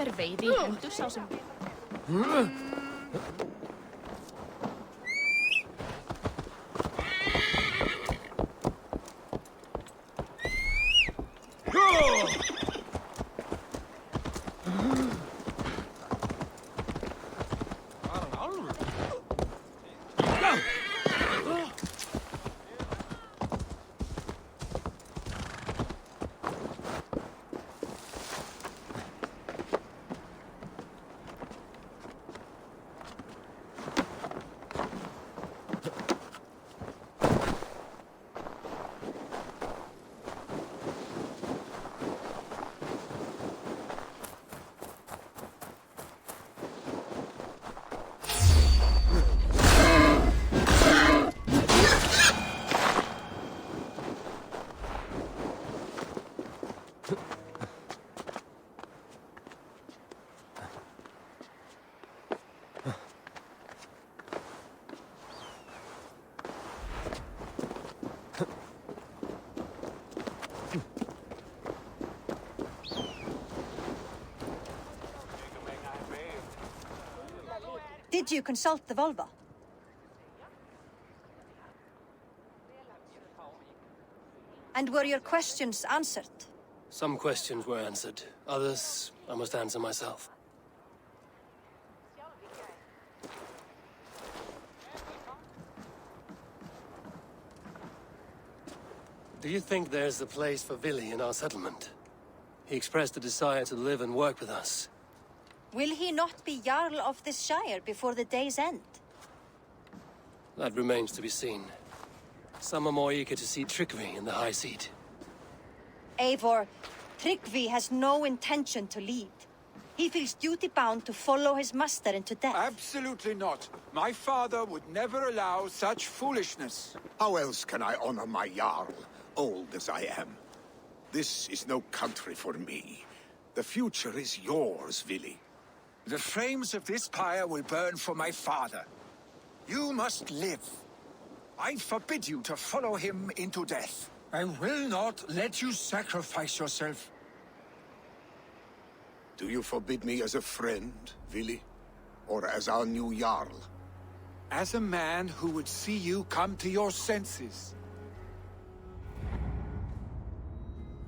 per veiði í hendur sá sem... Did you consult the vulva? And were your questions answered? Some questions were answered. Others, I must answer myself. Do you think there's a place for Vili in our settlement? He expressed a desire to live and work with us. Will he not be Jarl of this shire before the day's end? That remains to be seen. Some are more eager to see trickery in the High Seat. Eivor, Tryggvi has no intention to lead. He feels duty-bound to follow his master into death. Absolutely not. My father would never allow such foolishness. How else can I honor my Jarl, old as I am? This is no country for me. The future is yours, Vili. The flames of this pyre will burn for my father. You must live. I forbid you to follow him into death. I will not let you sacrifice yourself. Do you forbid me as a friend, Vili? Or as our new Jarl? As a man who would see you come to your senses.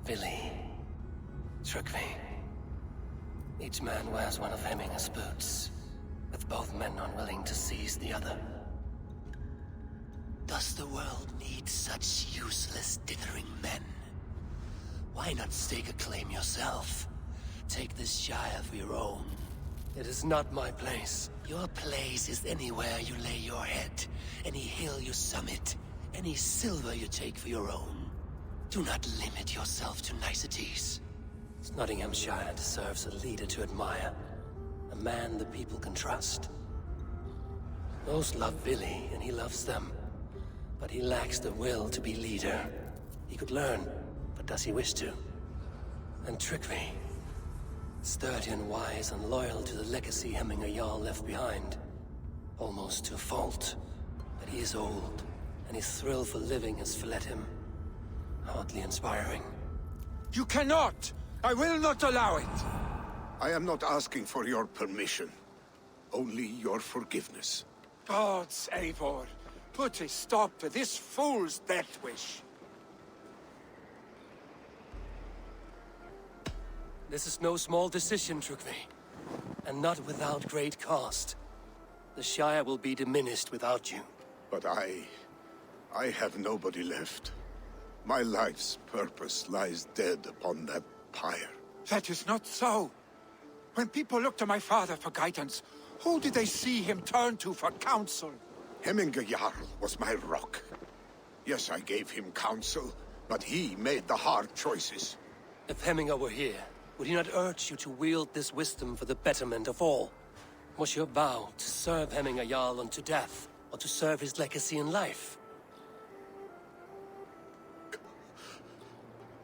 Vili. Tryggvi. Each man wears one of Hemminger's boots, with both men unwilling to seize the other. Does the world need such useless, dithering men? Why not stake a claim yourself? Take this shire for your own. It is not my place. Your place is anywhere you lay your head, any hill you summit, any silver you take for your own. Do not limit yourself to niceties. Nottinghamshire deserves a leader to admire, a man the people can trust. Most love Vili, and he loves them. But he lacks the will to be leader. He could learn, but does he wish to? And Tryggvi, sturdy and wise and loyal to the legacy Hemminger Jarl left behind. Almost to a fault. But he is old, and his thrill for living has fled him. Hardly inspiring. You cannot! I will not allow it! I am not asking for your permission. Only your forgiveness. Gods, Eivor, put a stop to this fool's death wish. This is no small decision, Tryggvi. And not without great cost. The Shire will be diminished without you. But I have nobody left. My life's purpose lies dead upon that pyre. That is not so. When people look to my father for guidance, who did they see him turn to for counsel? Hemminger Jarl was my rock. Yes, I gave him counsel, but he made the hard choices. If Hemminger were here, would he not urge you to wield this wisdom for the betterment of all? Was your vow to serve Hemminger Jarl unto death, or to serve his legacy in life?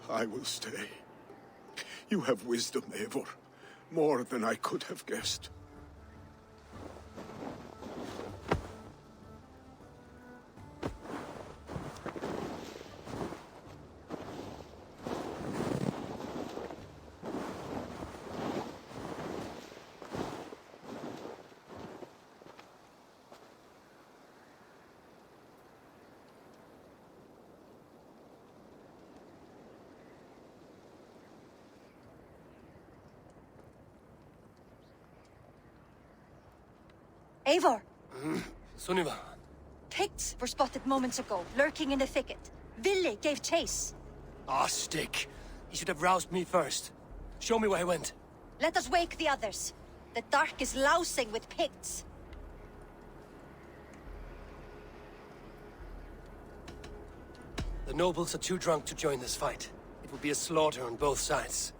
I will stay. You have wisdom, Eivor. More than I could have guessed. Eivor, Sunniva. Picts were spotted moments ago, lurking in the thicket. Vili gave chase. Ah, stick. He should have roused me first. Show me where he went. Let us wake the others. The dark is lousing with Picts. The nobles are too drunk to join this fight. It will be a slaughter on both sides.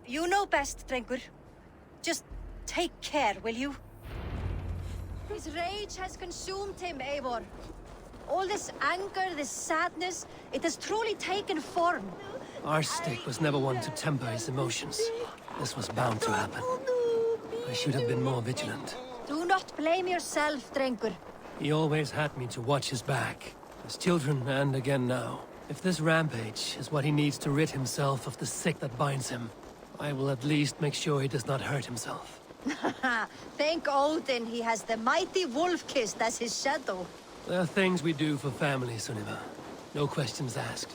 You know best, Drengur. Just take care, will you? His rage has consumed him, Eivor. All this anger, this sadness, it has truly taken form. Our stick was never one to temper his emotions. This was bound to happen. I should have been more vigilant. Do not blame yourself, Drengur. He always had me to watch his back. As children, and again now. If this rampage is what he needs to rid himself of the sick that binds him, I will at least make sure he does not hurt himself. Thank Odin he has the mighty Wolf-Kissed as his shadow. There are things we do for family, Sunniva. No questions asked.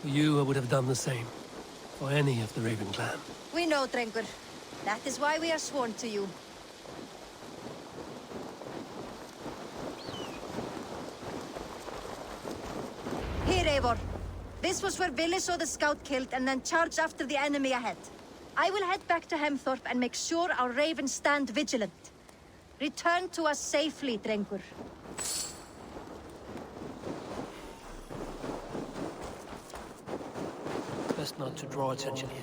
For you, I would have done the same. For any of the Raven clan. We know, Drengur. That is why we are sworn to you. Here, Eivor. This was where Vili saw the scout killed and then charged after the enemy ahead. I will head back to Hemthorpe and make sure our ravens stand vigilant. Return to us safely, Drengur. Best not to draw attention here.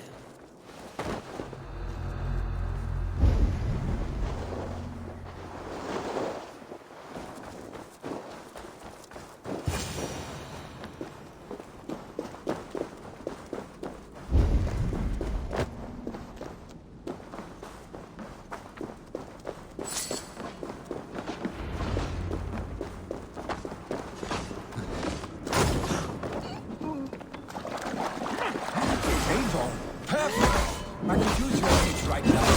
Eivor, perfect! I could use your aid right now.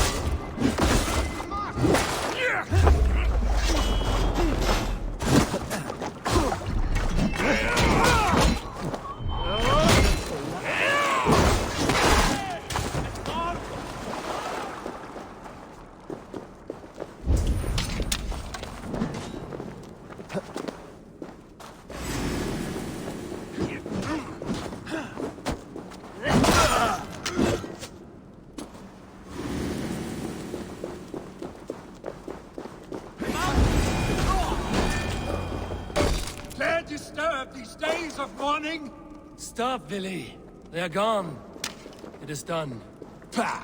Dare disturb these days of mourning? Stop, Vili. They are gone. It is done. Bah!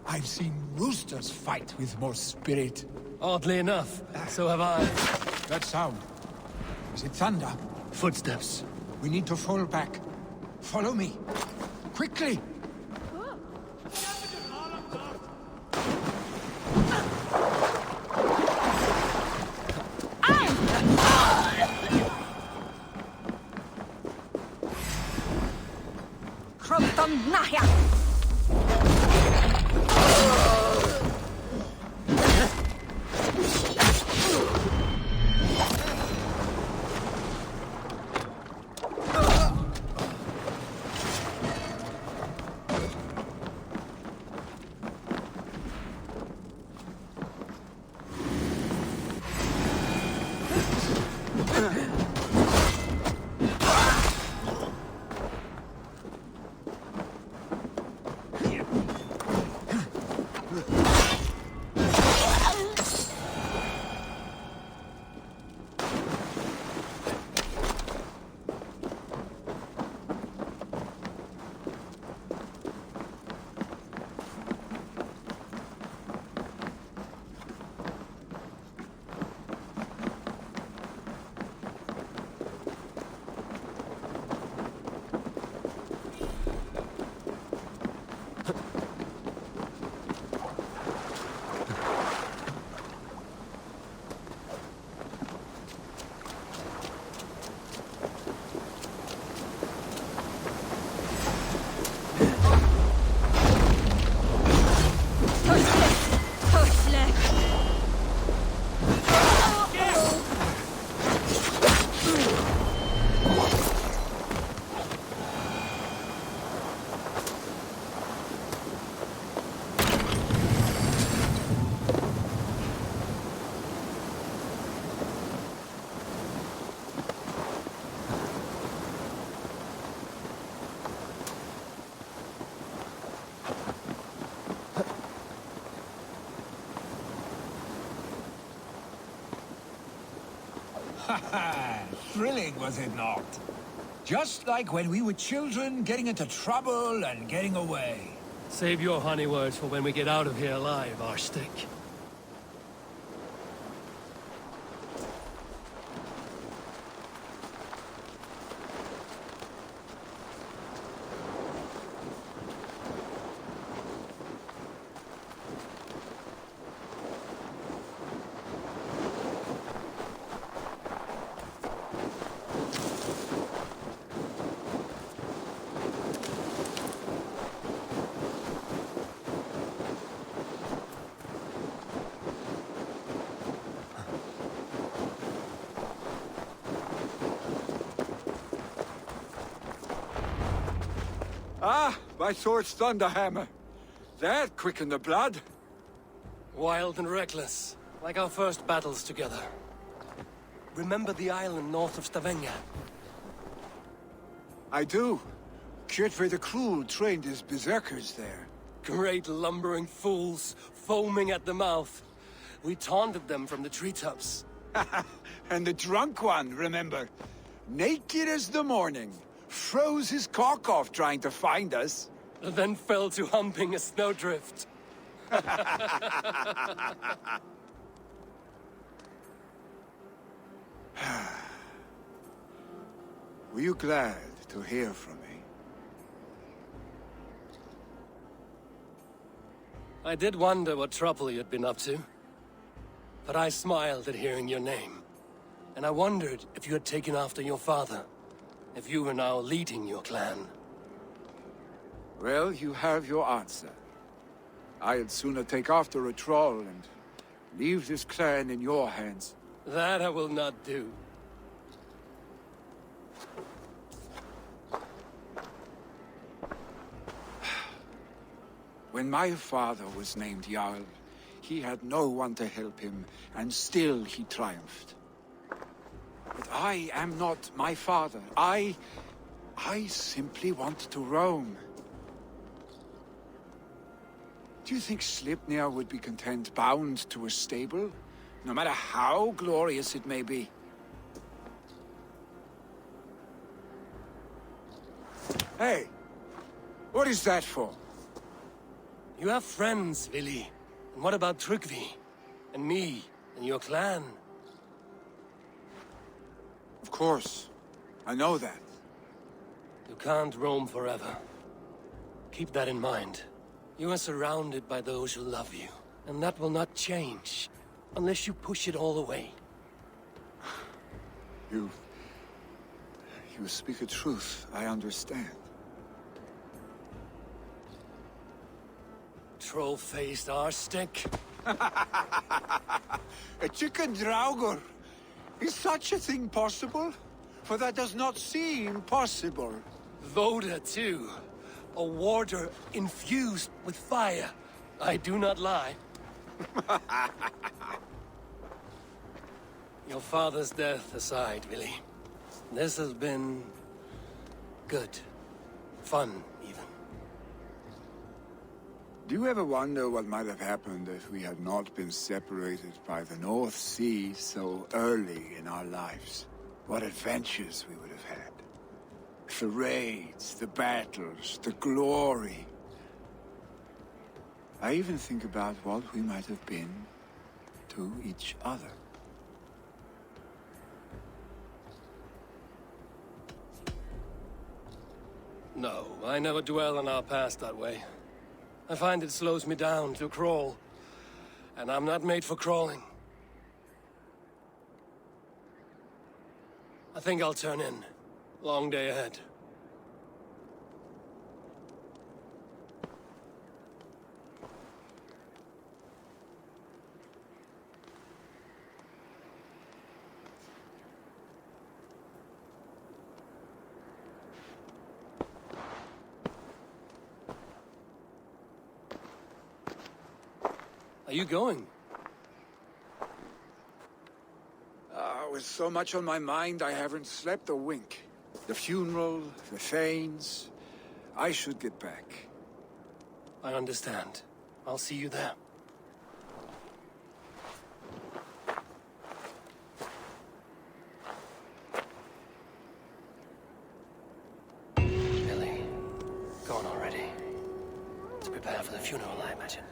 I've seen roosters fight with more spirit. Oddly enough, so have I. That sound. Is it thunder? Footsteps. We need to fall back. Follow me. Quickly! Kroton Nahya! Thrilling, was it not? Just like when we were children, getting into trouble and getting away. Save your honey words for when we get out of here alive, Arstick. Ah, my sword's thunderhammer. That quickened the blood. Wild and reckless, like our first battles together. Remember the island north of Stavanger? I do. Kjotve the Cruel trained his berserkers there. Great lumbering fools, foaming at the mouth. We taunted them from the treetops. And the drunk one, remember? Naked as the morning. Froze his cock off trying to find us. Then fell to humping a snowdrift. Were you glad to hear from me? I did wonder what trouble you'd been up to. But I smiled at hearing your name. And I wondered if you had taken after your father. If you were now leading your clan. Well, you have your answer. I'd sooner take after a troll and leave this clan in your hands. That I will not do. When my father was named Jarl, he had no one to help him, and still he triumphed. But I am not my father. I simply want to roam. Do you think Sleipnir would be content bound to a stable? No matter how glorious it may be? Hey! What is that for? You have friends, Willy. And what about Tryggvi? And me? And your clan? Of course. I know that. You can't roam forever. Keep that in mind. You are surrounded by those who love you. And that will not change. Unless you push it all away. You speak the truth. I understand. Troll-faced arstick. A chicken draugur. Is such a thing possible? For that does not seem possible. Voda, too. A warder infused with fire. I do not lie. Your father's death aside, Willy. This has been... good. Fun, even. Do you ever wonder what might have happened if we had not been separated by the North Sea so early in our lives? What adventures we would have had. The raids, the battles, the glory. I even think about what we might have been to each other. No, I never dwell on our past that way. I find it slows me down to crawl. And I'm not made for crawling. I think I'll turn in. Long day ahead. Are you going? With so much on my mind, I haven't slept a wink. The funeral, the Thanes. I should get back. I understand. I'll see you there. prepare for the funeral, I imagine.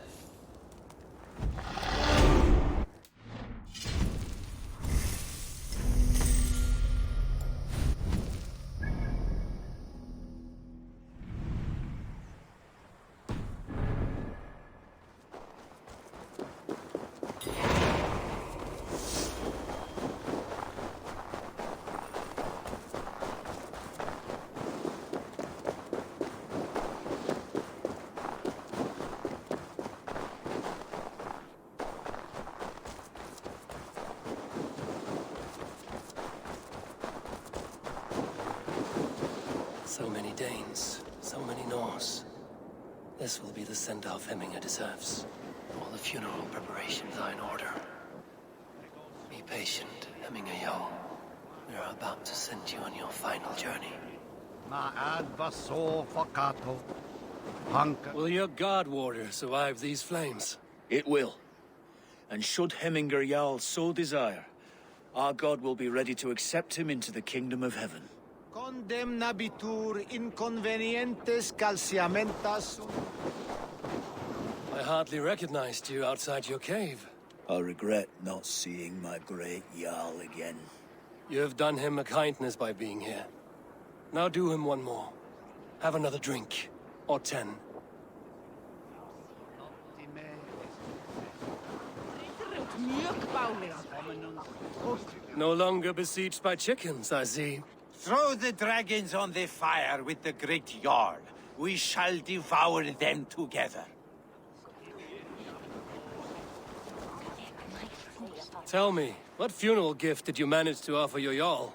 So many Danes, so many Norse. This will be the send-off Hemminger deserves. All the funeral preparations are in order. Be patient, Hemminger Jarl. We are about to send you on your final journey. Will your guard warrior survive these flames? It will. And should Hemminger Jarl so desire, our god will be ready to accept him into the kingdom of heaven. Condemnabitur inconvenientes calciamentas. I hardly recognized you outside your cave. I regret not seeing my great Jarl again. You have done him a kindness by being here. Now do him one more. Have another drink. Or 10. No longer besieged by chickens, I see. Throw the dragons on the fire with the great Jarl. We shall devour them together. Tell me, what funeral gift did you manage to offer your Jarl?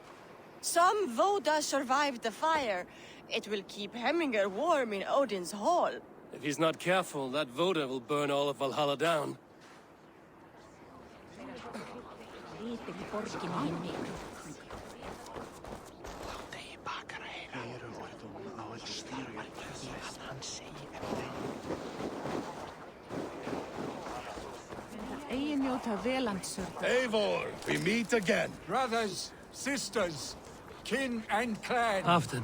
Some Voda survived the fire. It will keep Hemminger warm in Odin's hall. If he's not careful, that Voda will burn all of Valhalla down. Eivor, we meet again. Brothers, sisters, kin and clan. Halfdan,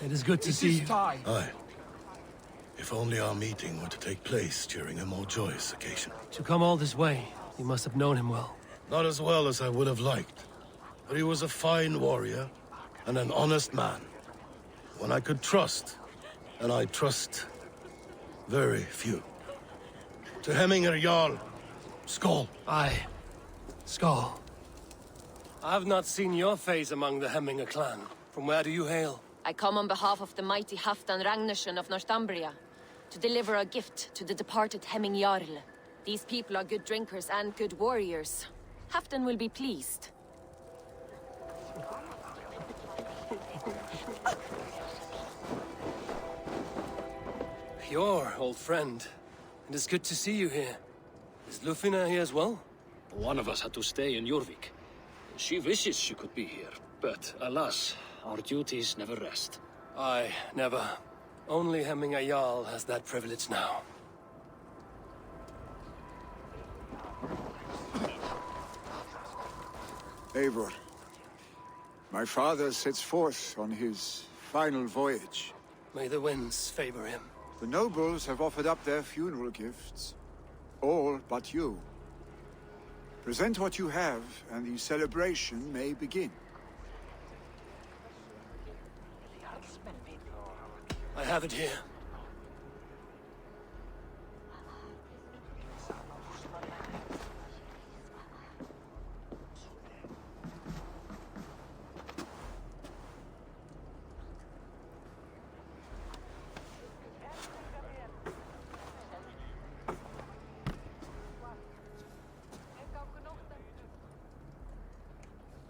it is good to see you. Time. Aye. If only our meeting were to take place during a more joyous occasion. To come all this way, you must have known him well. Not as well as I would have liked, but he was a fine warrior and an honest man. One I could trust, and I trust very few. To Hemminger Jarl, Skål. Aye. Skål. I have not seen your face among the Hemminger clan. From where do you hail? I come on behalf of the mighty Halfdan Ragnarsson of Northumbria to deliver a gift to the departed Hemming Jarl. These people are good drinkers and good warriors. Halfdan will be pleased. Your old friend. It is good to see you here. Is Lufina here as well? One of us had to stay in Jorvik. She wishes she could be here, but alas, our duties never rest. Aye, never. Only Hemminger Jarl has that privilege now. Eivor, my father sets forth on his final voyage. May the winds favor him. The nobles have offered up their funeral gifts. All but you. Present what you have, and the celebration may begin. I have it here.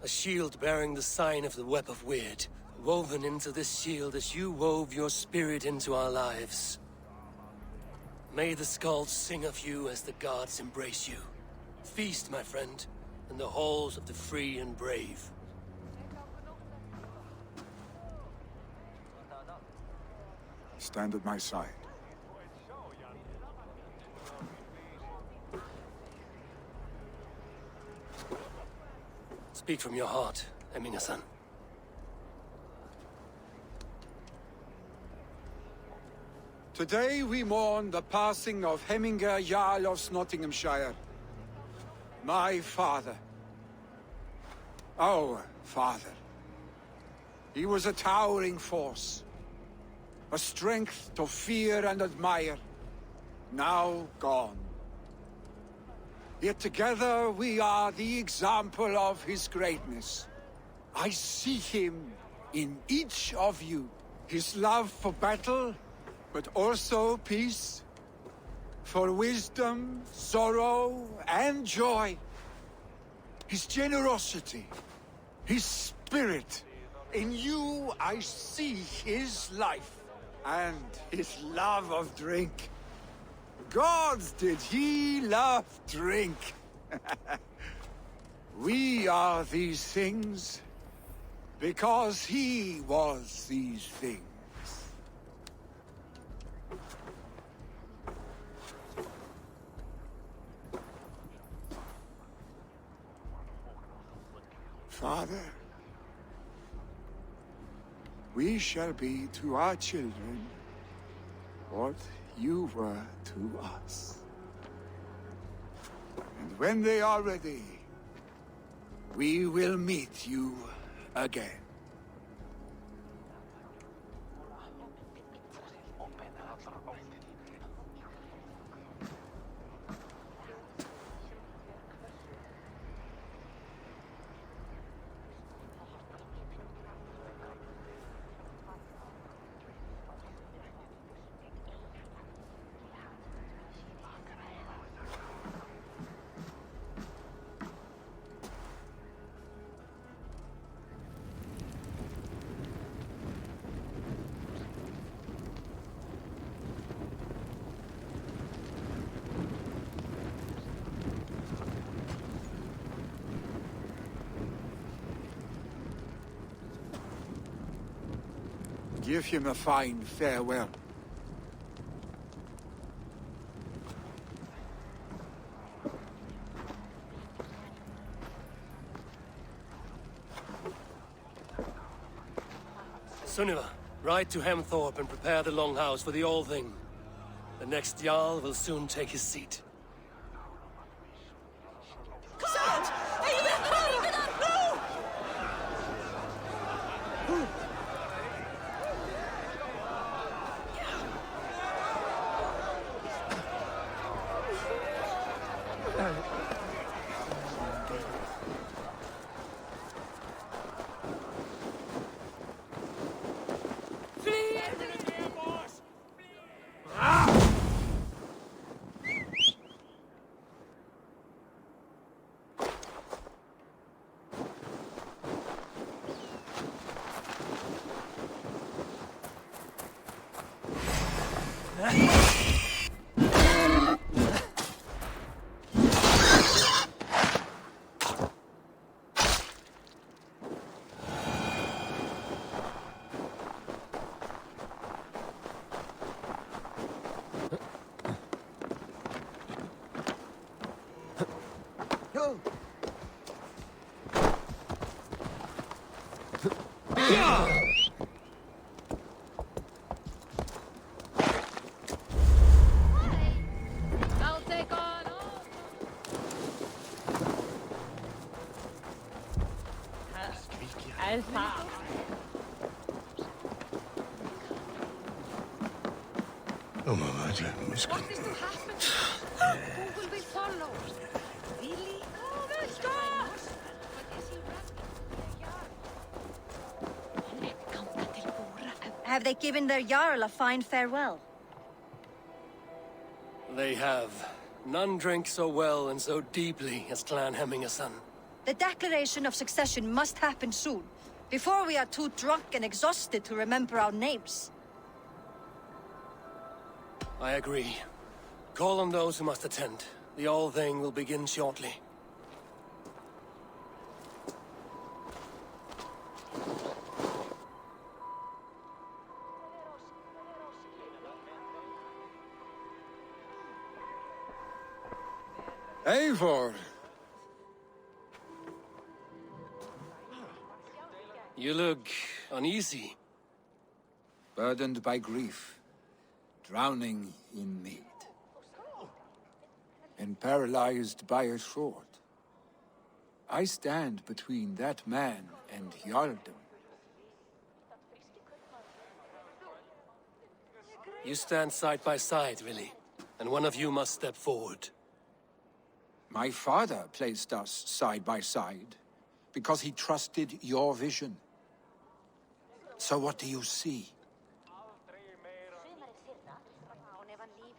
A shield bearing the sign of the Web of Weird, woven into this shield as you wove your spirit into our lives. May the skalds sing of you as the gods embrace you. Feast, my friend, in the halls of the free and brave. Stand at my side. Speak from your heart, Today we mourn the passing of Hemminger Jarl of Nottinghamshire. My father. Our father. He was a towering force. A strength to fear and admire. Now gone. Yet together we are the example of his greatness. I see him in each of you. His love for battle, but also peace. For wisdom, sorrow, and joy. His generosity, his spirit. In you I see his life, and his love of drink. Gods, did he love drink! We are these things because he was these things. Father, we shall be to our children what you were to us. And when they are ready, we will meet you again. Give him a fine farewell. Sunniva, ride to Hemthorpe and prepare the Longhouse for the All-Thing. The next Jarl will soon take his seat. I'll take on all. Alpha. Oh, my God, What is to happen? Who will we follow? Really? Oh, let's go! Have they given their Jarl a fine farewell? They have. None drank so well and so deeply as Clan Hemmingerson. The declaration of succession must happen soon, before we are too drunk and exhausted to remember our names. I agree. Call on those who must attend. The All-Thing will begin shortly. Eivor! You look uneasy. Burdened by grief. drowning in mead, and paralyzed by a sword. I stand between that man and Jarldom. You stand side by side, really, and one of you must step forward. My father placed us side by side because he trusted your vision. So what do you see?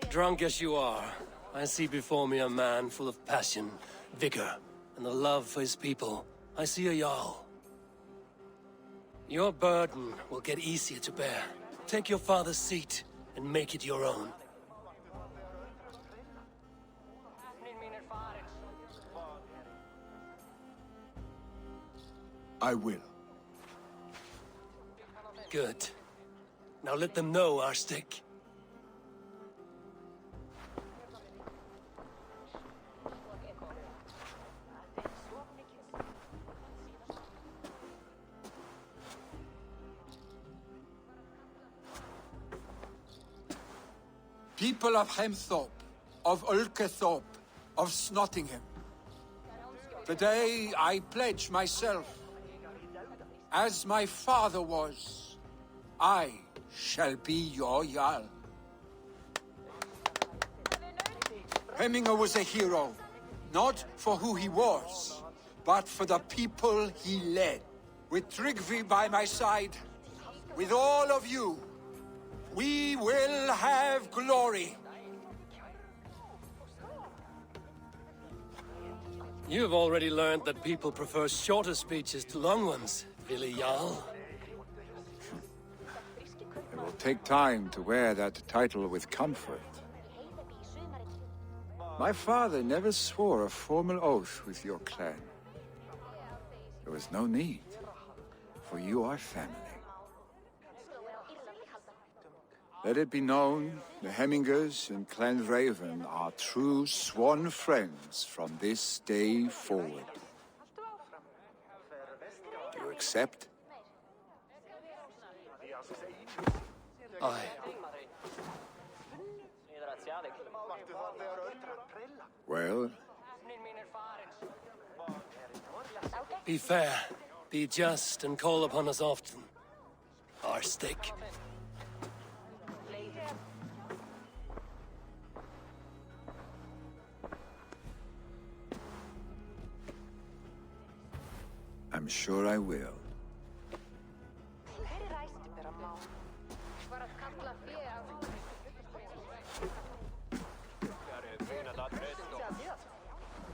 Drunk as you are, I see before me a man full of passion, vigor, and a love for his people. I see a Jarl. Your burden will get easier to bear. Take your father's seat and make it your own. I will. Good. Now let them know our stick. People of Hemthorpe, of Ulkethorpe, of Snottingham. Today I pledge myself. As my father was, I shall be your Jarl. Hemminger was a hero, not for who he was, but for the people he led. With Tryggvi by my side, with all of you, we will have glory. You've already learned that people prefer shorter speeches to long ones, Willi Jarl. It will take time to wear that title with comfort. My father never swore a formal oath with your clan. There was no need, for you are family. Let it be known, the Hemmingers and Clan Raven are true sworn friends from this day forward. Do you accept? Aye. Well, Be fair, be just, and call upon us often. Our stick. I'm sure I will.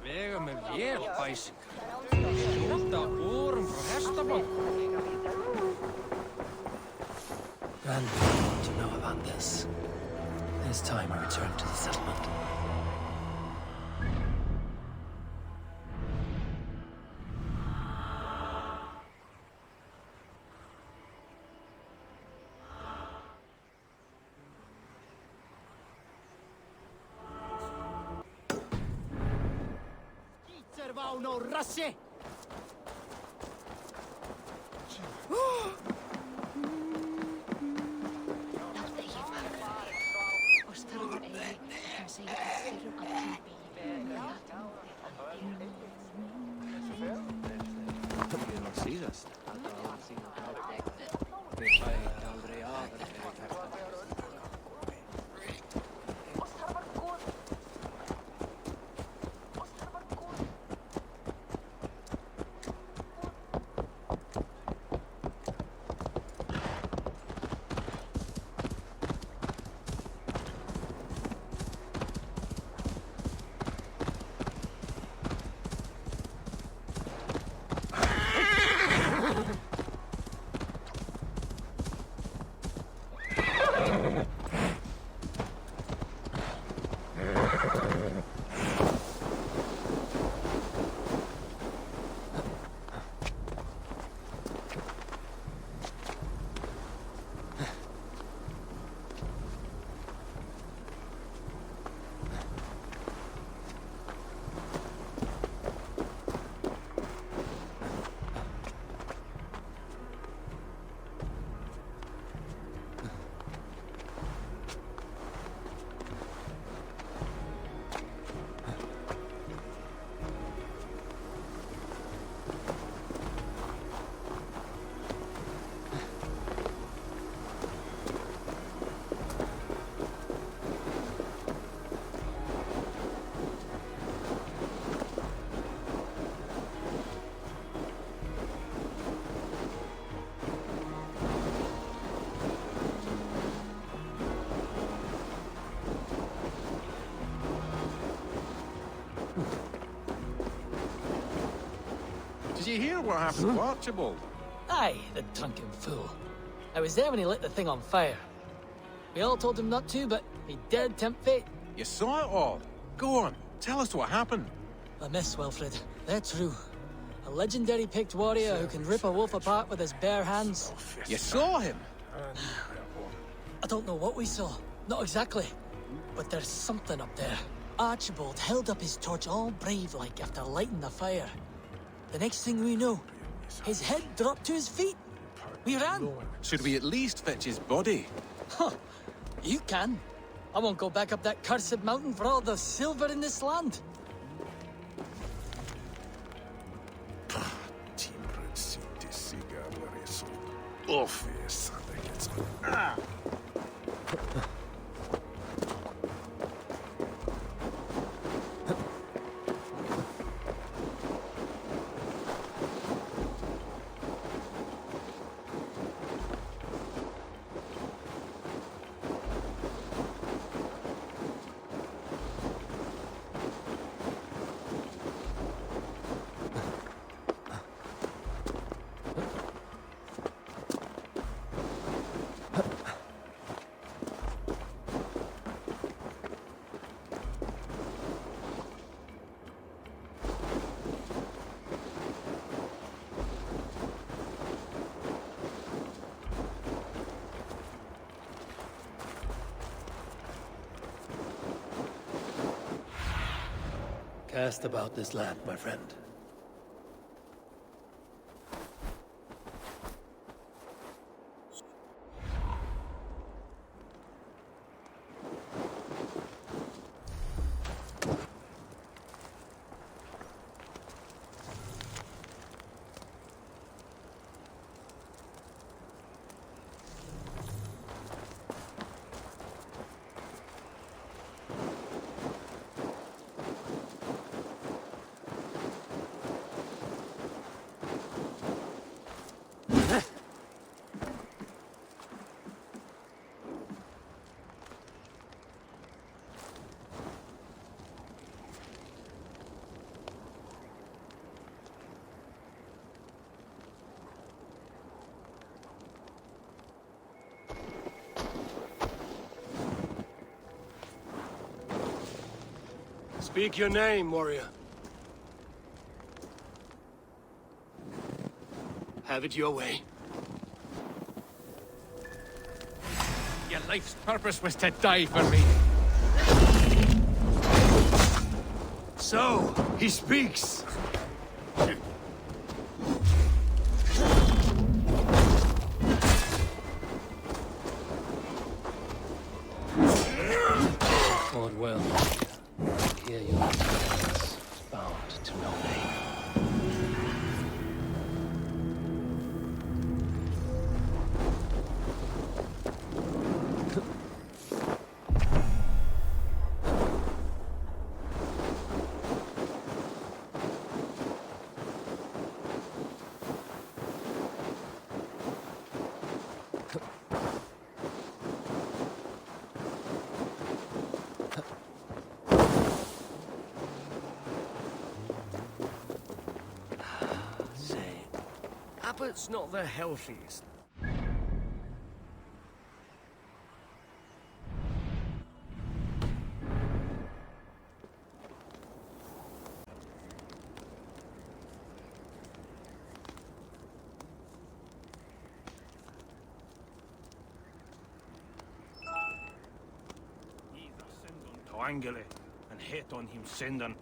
Vega með vel, bæsingar. Skjóta órum frá hestabank. And we want to know about this. It's time we return to the settlement. No rassi! hear what happened to Archibald? Aye, the drunken fool. I was there when he lit the thing on fire. We all told him not to, but he dared tempt fate. You saw it all. Go on, tell us what happened. A miss, Wilfred. They're true. A legendary picked warrior who can rip a wolf apart with his bare hands. You saw him? I don't know what we saw. Not exactly. But there's something up there. Archibald held up his torch all brave-like after lighting the fire. The next thing we know, his head dropped to his feet. We ran. Should we at least fetch his body? Huh. You can. I won't go back up that cursed mountain for all the silver in this land. Cast about this land, my friend. Speak your name, warrior. Have it your way. Your life's purpose was to die for me. So, he speaks. Lord well. Hear your words, bound to no pain. Abbott's not the healthiest. Angele, and hit on him sending.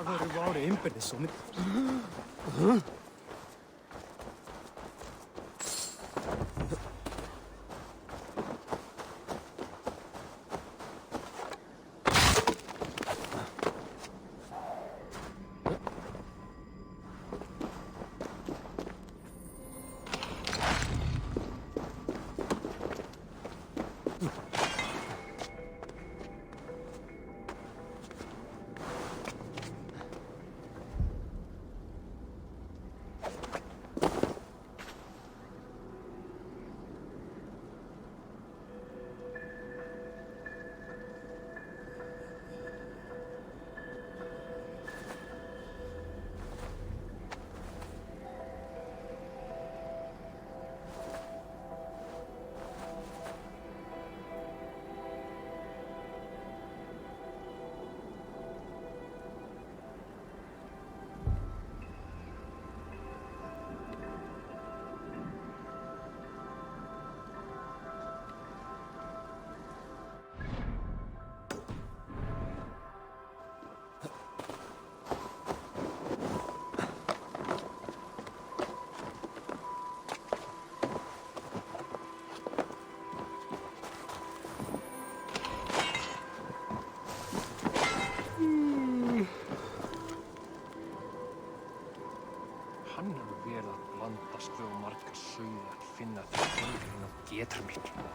Það verður árið innbyrðis og hann hefur vel að blandast við margar sögðu að finna til fengurinn og getur miklu.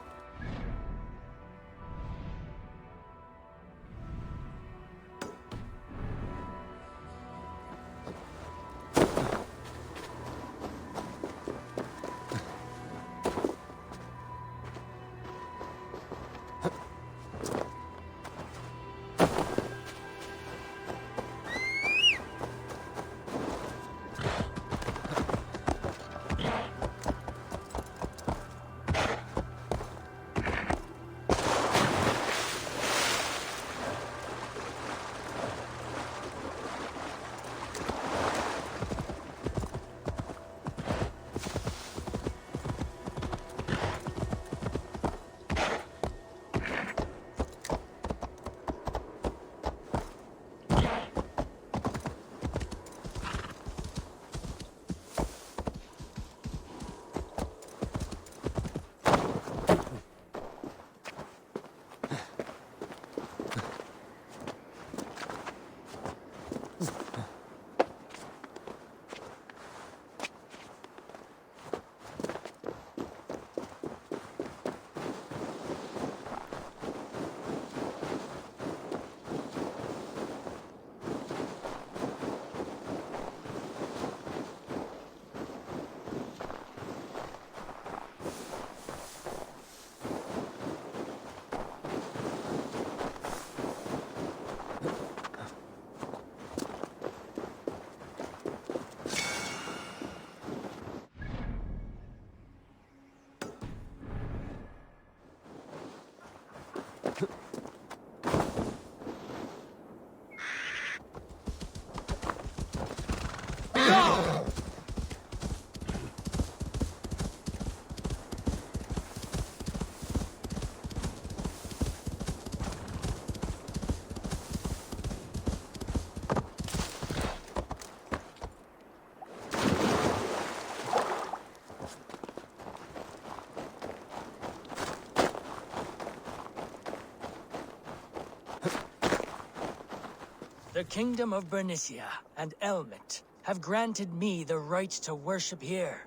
The Kingdom of Bernicia and Elmet have granted me the right to worship here,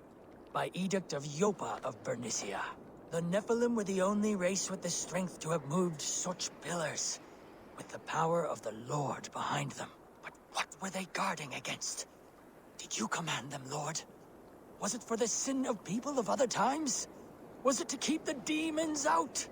by edict of Yopa of Bernicia. The Nephilim were the only race with the strength to have moved such pillars, with the power of the Lord behind them. But what were they guarding against? Did you command them, Lord? Was it for the sin of people of other times? Was it to keep the demons out?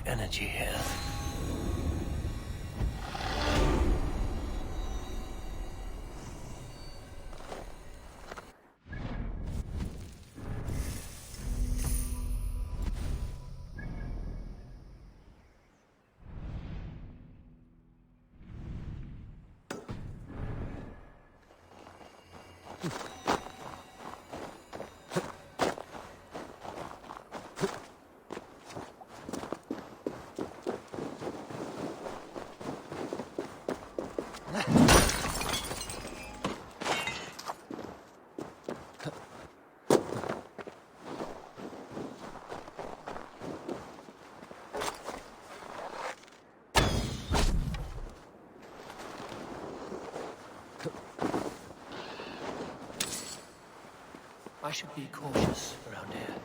Energy here. I should be cautious around here.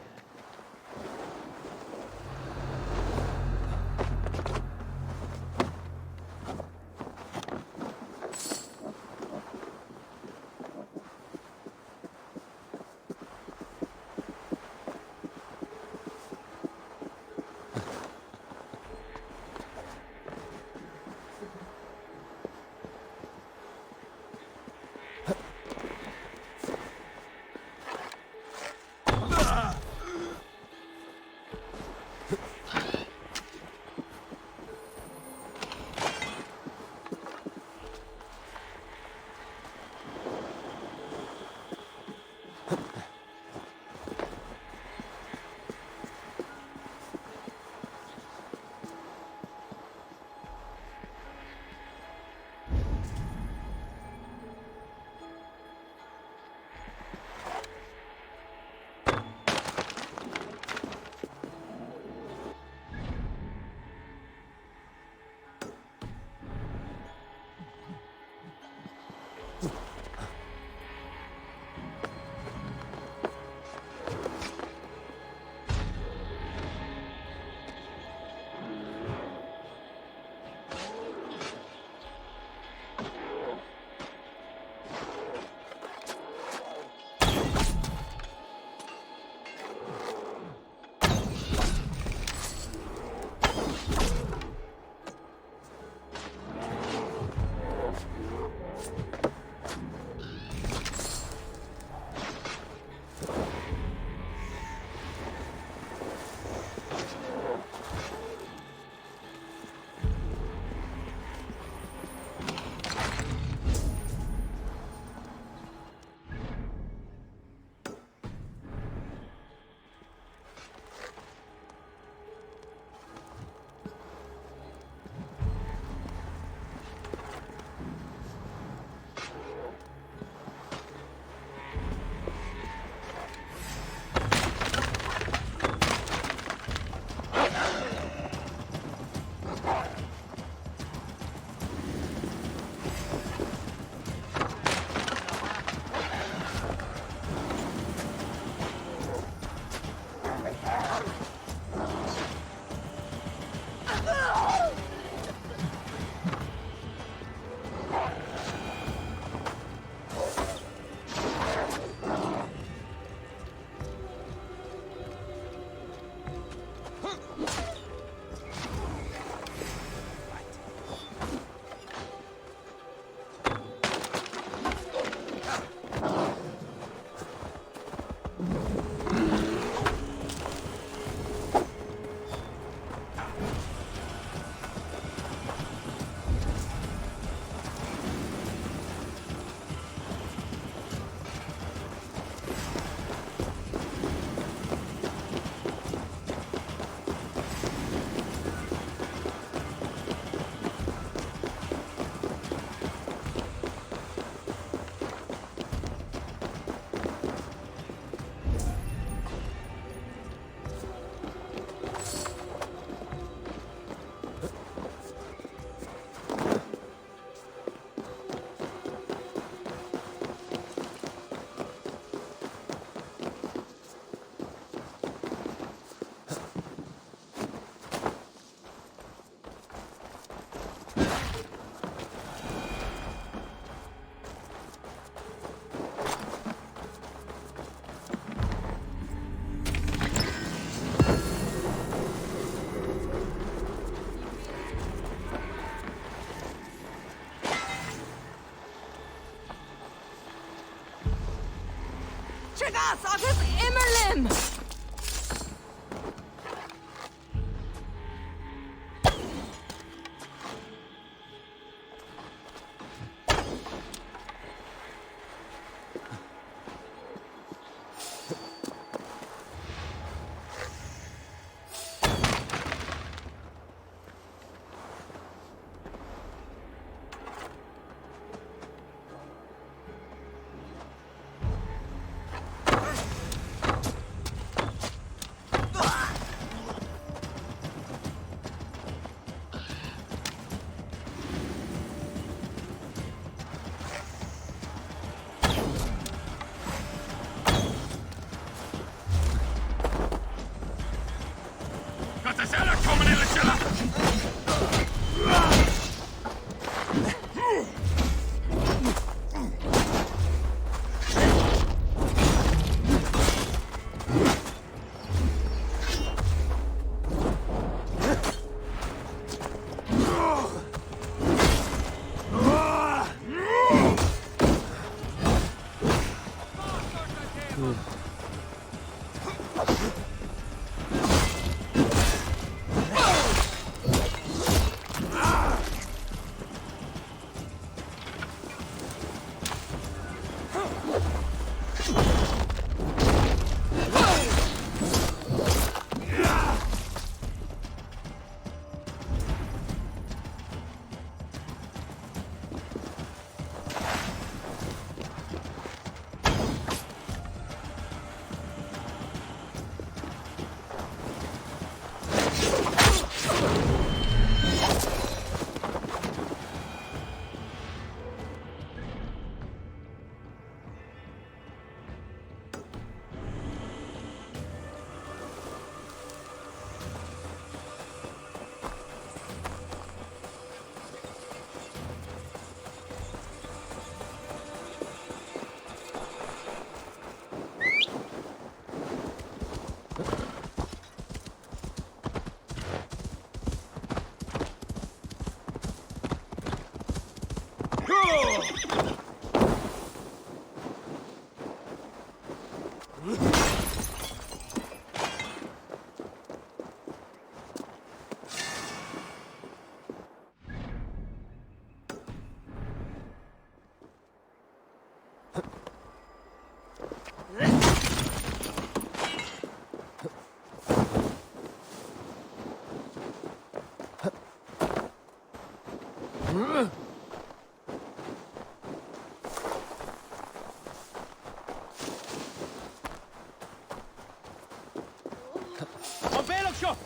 Morgas agus Immerlim!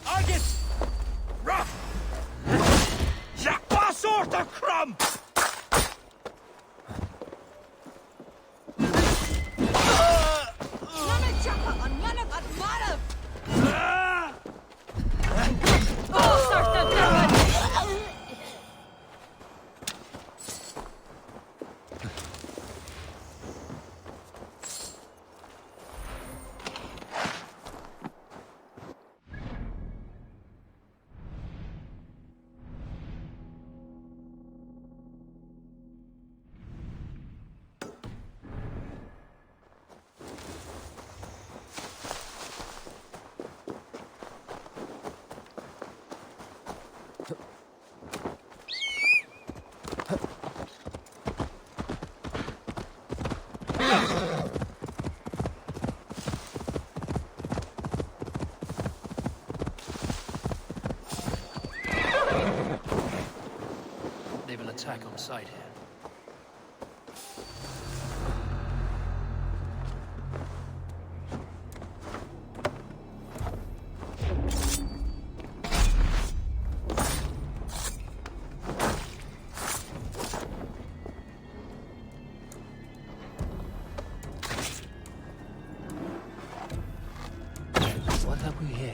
Argus! Ja, vad sort of crumb! They will attack on sight here. What have we here?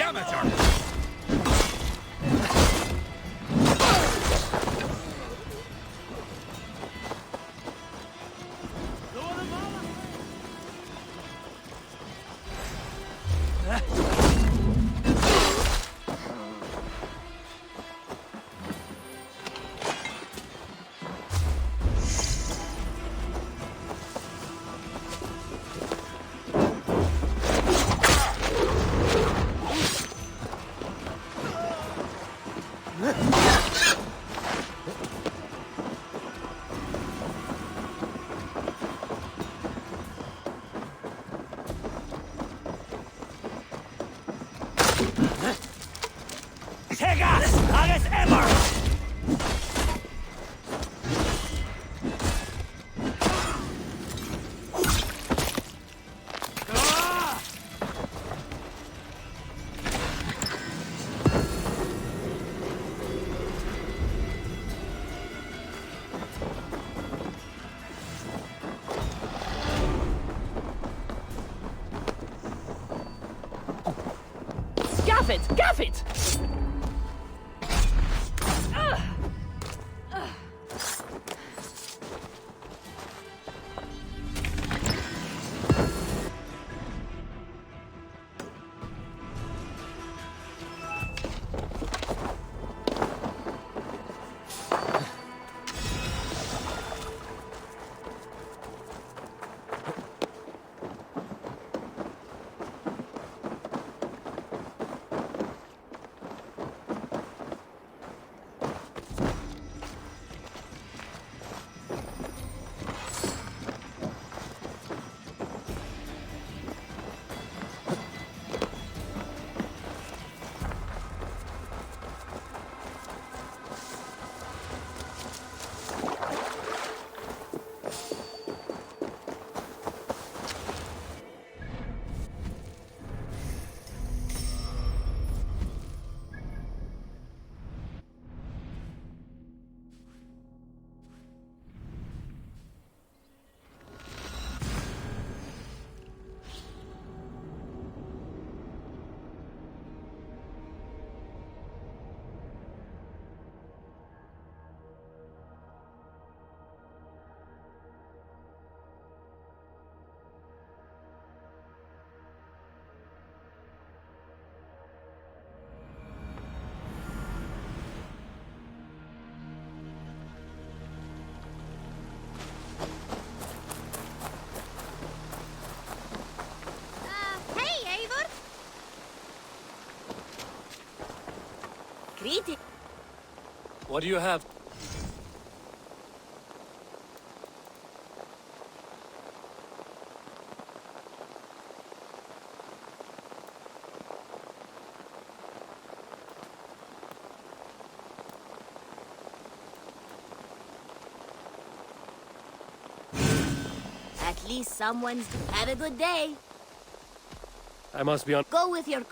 amateur! Gaff it! Gaff it! What do you have? At least someone's... Have a good day. I must be on... Go with your...